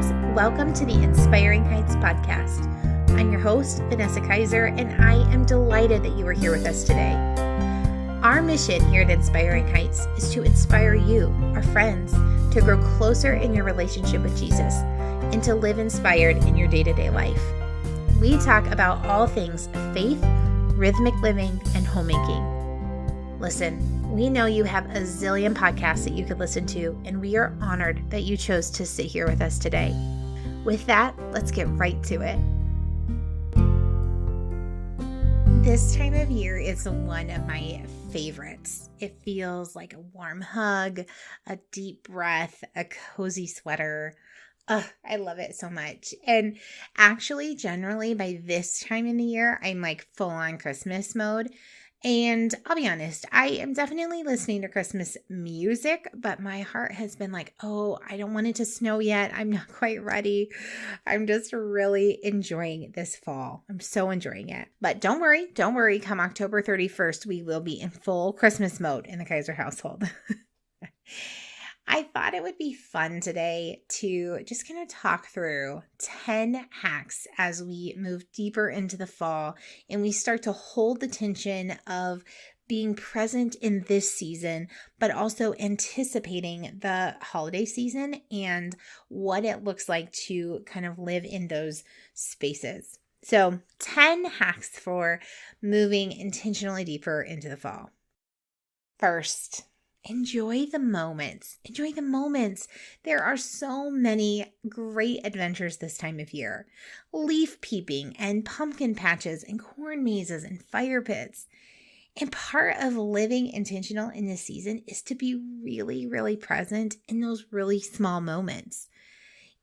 friends. Welcome to the Inspiring Heights podcast. I'm your host, Vanessa Kaiser, and I am delighted that you are here with us today. Our mission here at Inspiring Heights is to inspire you, our friends, to grow closer in your relationship with Jesus and to live inspired in your day-to-day life. We talk about all things faith, rhythmic living, and homemaking. Listen, we know you have a zillion podcasts that you could listen to, and we are honored that you chose to sit here with us today. With that, let's get right to it. This time of year is one of my favorites. It feels like a warm hug, a deep breath, a cozy sweater. I love it so much. And actually, generally by this time in the year, I'm like full on Christmas mode. And I'll be honest, I am definitely listening to Christmas music, but my heart has been like, oh, I don't want it to snow yet. I'm not quite ready. I'm just really enjoying this fall. I'm so enjoying it. But don't worry. Come October 31st, we will be in full Christmas mode in the Kaiser household. I thought it would be fun today to just kind of talk through 10 hacks as we move deeper into the fall and we start to hold the tension of being present in this season, but also anticipating the holiday season and what it looks like to kind of live in those spaces. So 10 hacks for moving intentionally deeper into the fall. First, enjoy the moments. Enjoy the moments. There are so many great adventures this time of year. Leaf peeping and pumpkin patches and corn mazes and fire pits. And part of living intentional in this season is to be really, really present in those really small moments.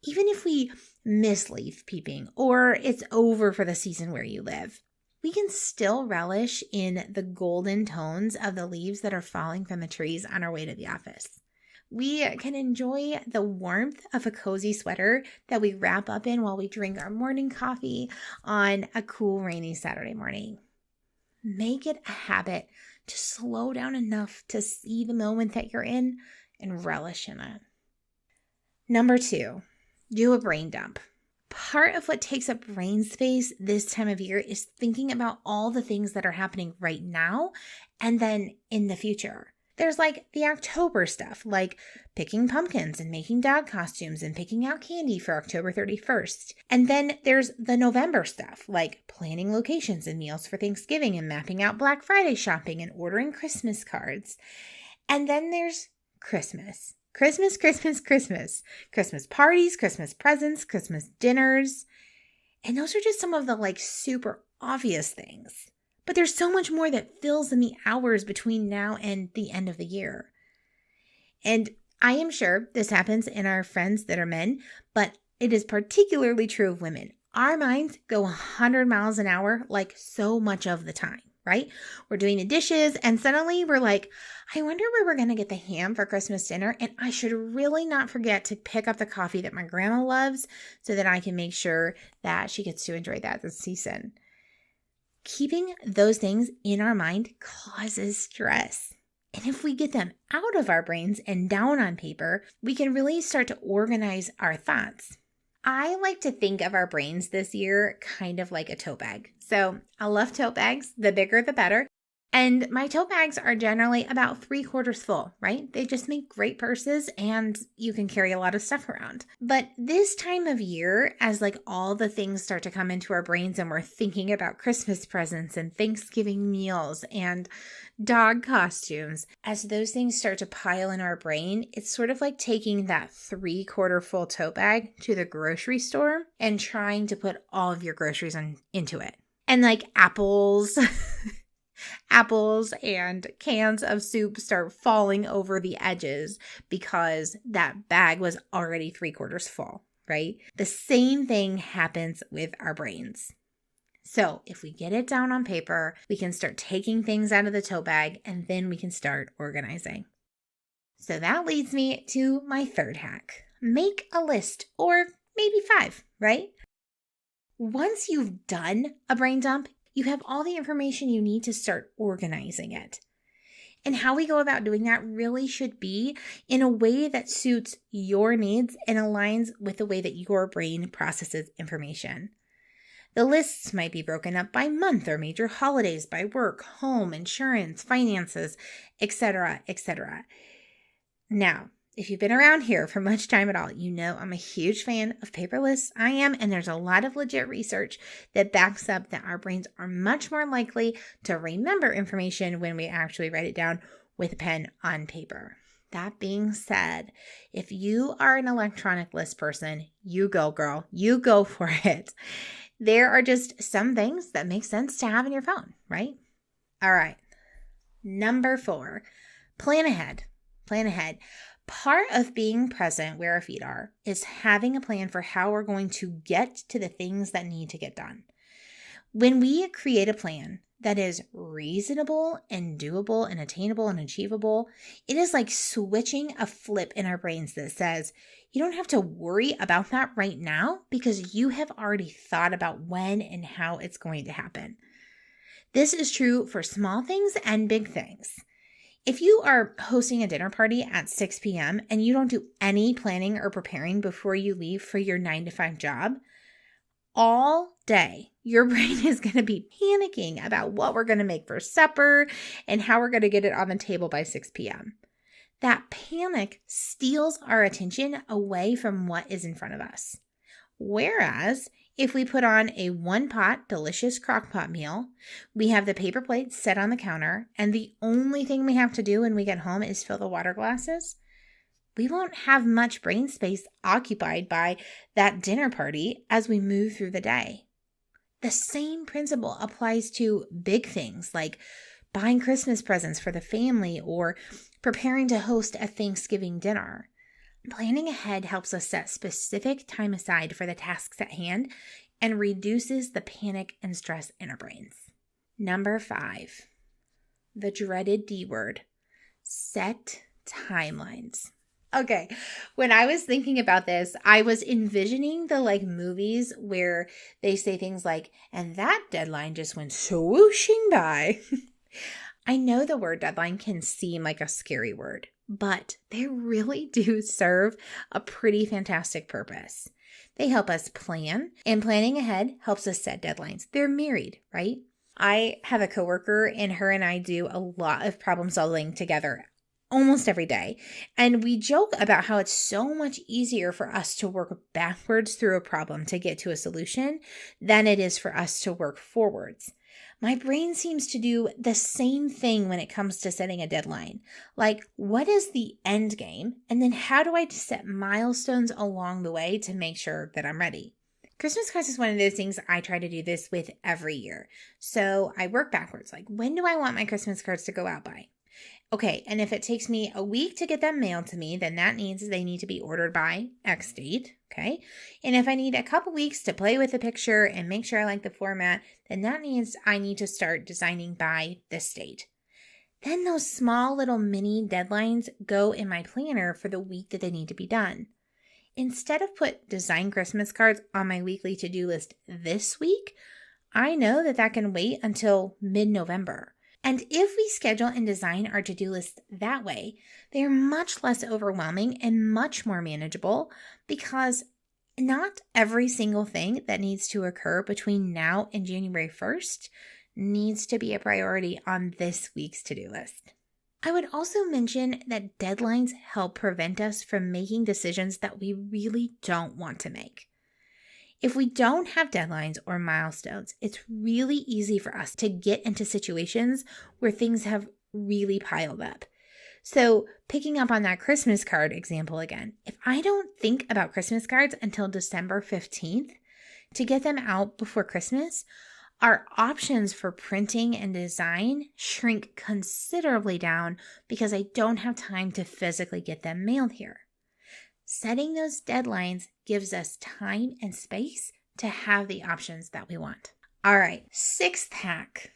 Even if we miss leaf peeping or it's over for the season where you live, we can still relish in the golden tones of the leaves that are falling from the trees on our way to the office. We can enjoy the warmth of a cozy sweater that we wrap up in while we drink our morning coffee on a cool, rainy Saturday morning. Make it a habit to slow down enough to see the moment that you're in and relish in it. Number 2, do a brain dump. Part of what takes up brain space this time of year is thinking about all the things that are happening right now and then in the future. There's like the October stuff, like picking pumpkins and making dog costumes and picking out candy for October 31st. And then there's the November stuff, like planning locations and meals for Thanksgiving and mapping out Black Friday shopping and ordering Christmas cards. And then there's Christmas. Christmas parties, Christmas presents, Christmas dinners. And those are just some of the like super obvious things. But there's so much more that fills in the hours between now and the end of the year. And I am sure this happens in our friends that are men, but it is particularly true of women. Our minds go 100 miles an hour like so much of the time. Right? We're doing the dishes and suddenly we're like, I wonder where we're going to get the ham for Christmas dinner. And I should really not forget to pick up the coffee that my grandma loves so that I can make sure that she gets to enjoy that this season. Keeping those things in our mind causes stress. And if we get them out of our brains and down on paper, we can really start to organize our thoughts. I like to think of our brains this year kind of like a tote bag. So I love tote bags. The bigger, the better. And my tote bags are generally about 3/4 full, right? They just make great purses and you can carry a lot of stuff around. But this time of year, as like all the things start to come into our brains and we're thinking about Christmas presents and Thanksgiving meals and dog costumes, as those things start to pile in our brain, it's sort of like taking that 3/4 full tote bag to the grocery store and trying to put all of your groceries into it. And like apples and cans of soup start falling over the edges because that bag was already 3/4 full, right? The same thing happens with our brains. So if we get it down on paper, we can start taking things out of the tote bag and then we can start organizing. So that leads me to my 3rd hack. Make a list, or maybe 5, right? Once you've done a brain dump, you have all the information you need to start organizing it. And how we go about doing that really should be in a way that suits your needs and aligns with the way that your brain processes information. The lists might be broken up by month or major holidays, by work, home, insurance, finances, etc., etc. Now, if you've been around here for much time at all, you know I'm a huge fan of paper lists. I am, and there's a lot of legit research that backs up that our brains are much more likely to remember information when we actually write it down with a pen on paper. That being said, if you are an electronic list person, you go, girl. You go for it. There are just some things that make sense to have in your phone, right? All right. Number 4, plan ahead. Plan ahead. Part of being present where our feet are is having a plan for how we're going to get to the things that need to get done. When we create a plan that is reasonable and doable and attainable and achievable, it is like switching a flip in our brains that says, you don't have to worry about that right now because you have already thought about when and how it's going to happen. This is true for small things and big things. If you are hosting a dinner party at 6 p.m. and you don't do any planning or preparing before you leave for your 9-to-5 job, all day, your brain is going to be panicking about what we're going to make for supper and how we're going to get it on the table by 6 p.m. That panic steals our attention away from what is in front of us. Whereas, if we put on a one-pot, delicious crock-pot meal, we have the paper plates set on the counter, and the only thing we have to do when we get home is fill the water glasses, we won't have much brain space occupied by that dinner party as we move through the day. The same principle applies to big things like buying Christmas presents for the family or preparing to host a Thanksgiving dinner. Planning ahead helps us set specific time aside for the tasks at hand and reduces the panic and stress in our brains. Number 5, the dreaded D word, set timelines. Okay, when I was thinking about this, I was envisioning the movies where they say things like, and that deadline just went swooshing by. I know the word deadline can seem like a scary word, but they really do serve a pretty fantastic purpose. They help us plan, and planning ahead helps us set deadlines. They're married, right? I have a coworker, and her and I do a lot of problem solving together almost every day. And we joke about how it's so much easier for us to work backwards through a problem to get to a solution than it is for us to work forwards. My brain seems to do the same thing when it comes to setting a deadline. Like, what is the end game? And then how do I set milestones along the way to make sure that I'm ready? Christmas cards is one of those things I try to do this with every year. So I work backwards. Like, when do I want my Christmas cards to go out by? Okay, and if it takes me a week to get them mailed to me, then that means they need to be ordered by X date, okay? And if I need a couple weeks to play with the picture and make sure I like the format, then that means I need to start designing by this date. Then those small little mini deadlines go in my planner for the week that they need to be done. Instead of put design Christmas cards on my weekly to-do list this week, I know that can wait until mid-November. And if we schedule and design our to-do list that way, they are much less overwhelming and much more manageable because not every single thing that needs to occur between now and January 1st needs to be a priority on this week's to-do list. I would also mention that deadlines help prevent us from making decisions that we really don't want to make. If we don't have deadlines or milestones, it's really easy for us to get into situations where things have really piled up. So picking up on that Christmas card example again, if I don't think about Christmas cards until December 15th to get them out before Christmas, our options for printing and design shrink considerably down because I don't have time to physically get them mailed here. Setting those deadlines gives us time and space to have the options that we want. All right, 6th hack,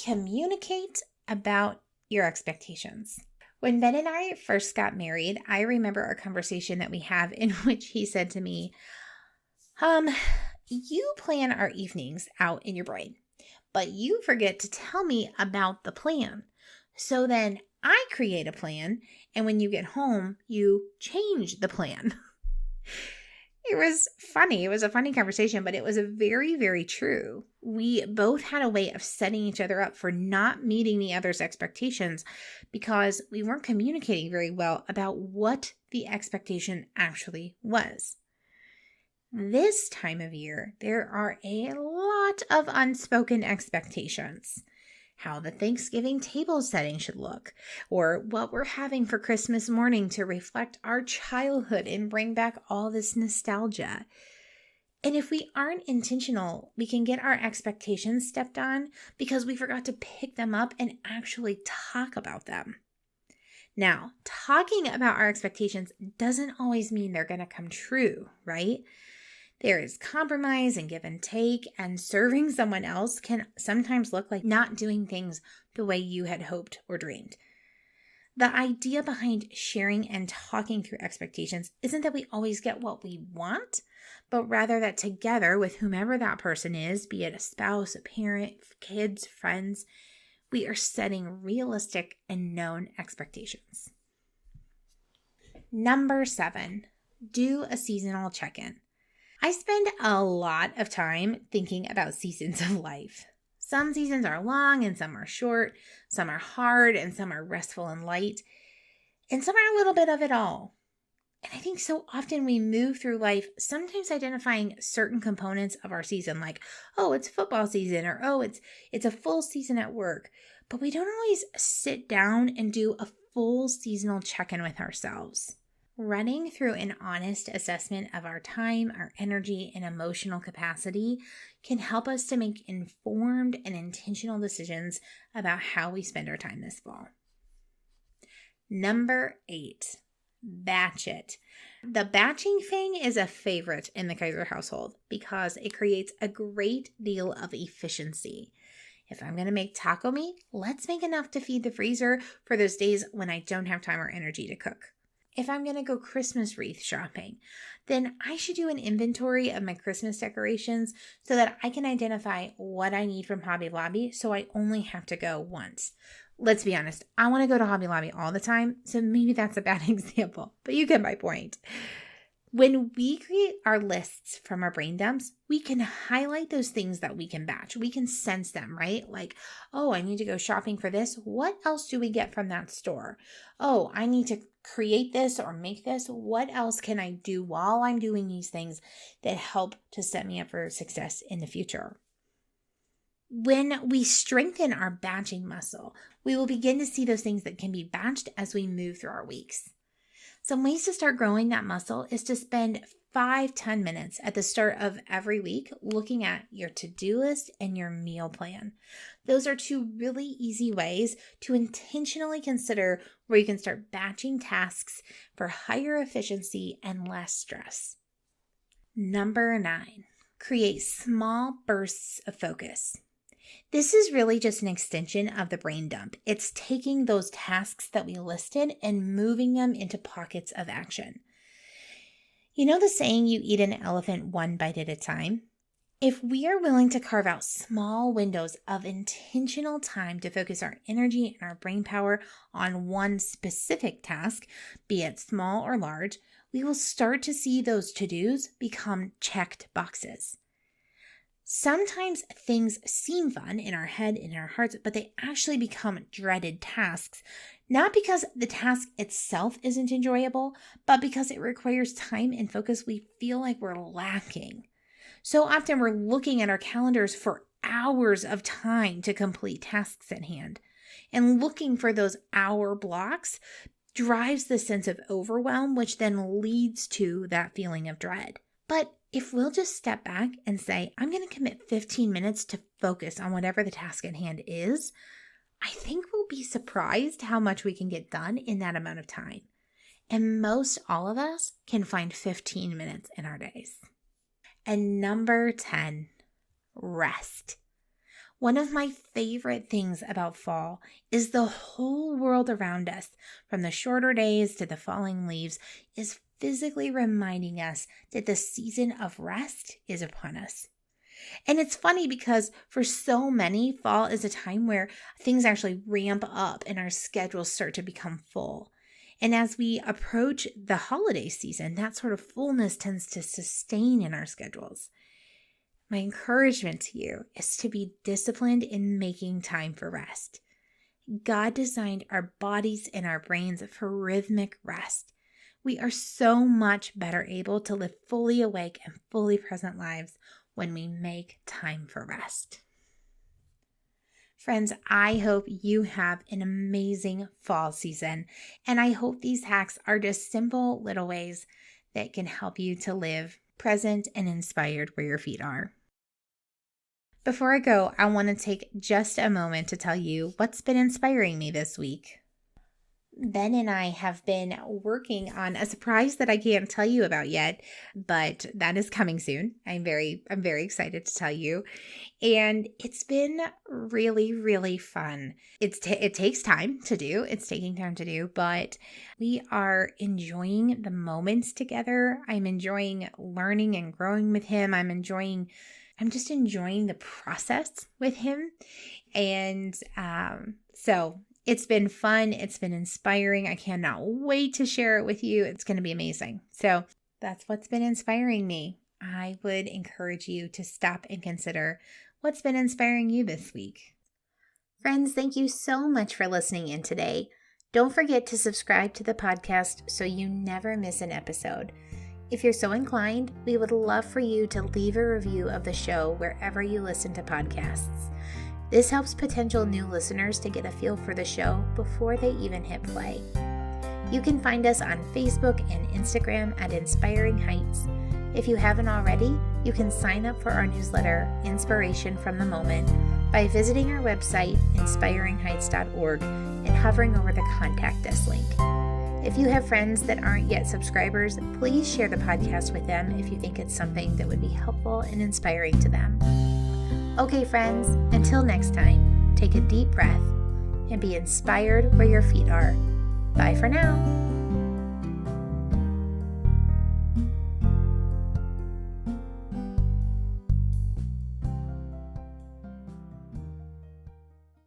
communicate about your expectations. When Ben and I first got married, I remember a conversation that we have in which he said to me, you plan our evenings out in your brain, but you forget to tell me about the plan. So then I create a plan, and when you get home, you change the plan. It was funny. It was a funny conversation, but it was a very, very true. We both had a way of setting each other up for not meeting the other's expectations because we weren't communicating very well about what the expectation actually was. This time of year, there are a lot of unspoken expectations. How the Thanksgiving table setting should look, or what we're having for Christmas morning to reflect our childhood and bring back all this nostalgia. And if we aren't intentional, we can get our expectations stepped on because we forgot to pick them up and actually talk about them. Now, talking about our expectations doesn't always mean they're going to come true, right? There is compromise and give and take, and serving someone else can sometimes look like not doing things the way you had hoped or dreamed. The idea behind sharing and talking through expectations isn't that we always get what we want, but rather that together with whomever that person is, be it a spouse, a parent, kids, friends, we are setting realistic and known expectations. Number 7, do a seasonal check-in. I spend a lot of time thinking about seasons of life. Some seasons are long and some are short. Some are hard and some are restful and light. And some are a little bit of it all. And I think so often we move through life sometimes identifying certain components of our season like, oh, it's football season, or oh, it's a full season at work. But we don't always sit down and do a full seasonal check-in with ourselves. Running through an honest assessment of our time, our energy, and emotional capacity can help us to make informed and intentional decisions about how we spend our time this fall. Number 8, batch it. The batching thing is a favorite in the Kaiser household because it creates a great deal of efficiency. If I'm going to make taco meat, let's make enough to feed the freezer for those days when I don't have time or energy to cook. If I'm going to go Christmas wreath shopping, then I should do an inventory of my Christmas decorations so that I can identify what I need from Hobby Lobby so I only have to go once. Let's be honest, I want to go to Hobby Lobby all the time, so maybe that's a bad example, but you get my point. When we create our lists from our brain dumps, we can highlight those things that we can batch. We can sense them, right? Like, oh, I need to go shopping for this. What else do we get from that store? Oh, I need to create this or make this. What else can I do while I'm doing these things that help to set me up for success in the future? When we strengthen our batching muscle, we will begin to see those things that can be batched as we move through our weeks. Some ways to start growing that muscle is to spend 5-10 minutes at the start of every week looking at your to-do list and your meal plan. Those are 2 really easy ways to intentionally consider where you can start batching tasks for higher efficiency and less stress. Number 9, create small bursts of focus. This is really just an extension of the brain dump. It's taking those tasks that we listed and moving them into pockets of action. You know the saying, you eat an elephant one bite at a time? If we are willing to carve out small windows of intentional time to focus our energy and our brain power on one specific task, be it small or large, we will start to see those to-dos become checked boxes. Sometimes things seem fun in our head, in our hearts, but they actually become dreaded tasks, not because the task itself isn't enjoyable, but because it requires time and focus we feel like we're lacking. So often we're looking at our calendars for hours of time to complete tasks at hand, and looking for those hour blocks drives the sense of overwhelm, which then leads to that feeling of dread. But if we'll just step back and say, I'm going to commit 15 minutes to focus on whatever the task at hand is, I think we'll be surprised how much we can get done in that amount of time. And most all of us can find 15 minutes in our days. And number 10, rest. One of my favorite things about fall is the whole world around us, from the shorter days to the falling leaves, is physically reminding us that the season of rest is upon us. And it's funny because for so many, fall is a time where things actually ramp up and our schedules start to become full. And as we approach the holiday season, that sort of fullness tends to sustain in our schedules. My encouragement to you is to be disciplined in making time for rest. God designed our bodies and our brains for rhythmic rest. We are so much better able to live fully awake and fully present lives when we make time for rest. Friends, I hope you have an amazing fall season, and I hope these hacks are just simple little ways that can help you to live present and inspired where your feet are. Before I go, I want to take just a moment to tell you what's been inspiring me this week. Ben and I have been working on a surprise that I can't tell you about yet, but that is coming soon. I'm very excited to tell you. And it's been really, really fun. It takes time to do. It's taking time to do, but we are enjoying the moments together. I'm enjoying learning and growing with him. I'm just enjoying the process with him. And so it's been fun. It's been inspiring. I cannot wait to share it with you. It's going to be amazing. So that's what's been inspiring me. I would encourage you to stop and consider what's been inspiring you this week. Friends, thank you so much for listening in today. Don't forget to subscribe to the podcast so you never miss an episode. If you're so inclined, we would love for you to leave a review of the show wherever you listen to podcasts. This helps potential new listeners to get a feel for the show before they even hit play. You can find us on Facebook and Instagram at Inspiring Heights. If you haven't already, you can sign up for our newsletter, Inspiration from the Moment, by visiting our website, inspiringheights.org, and hovering over the Contact Us link. If you have friends that aren't yet subscribers, please share the podcast with them if you think it's something that would be helpful and inspiring to them. Okay, friends, until next time, take a deep breath and be inspired where your feet are. Bye for now.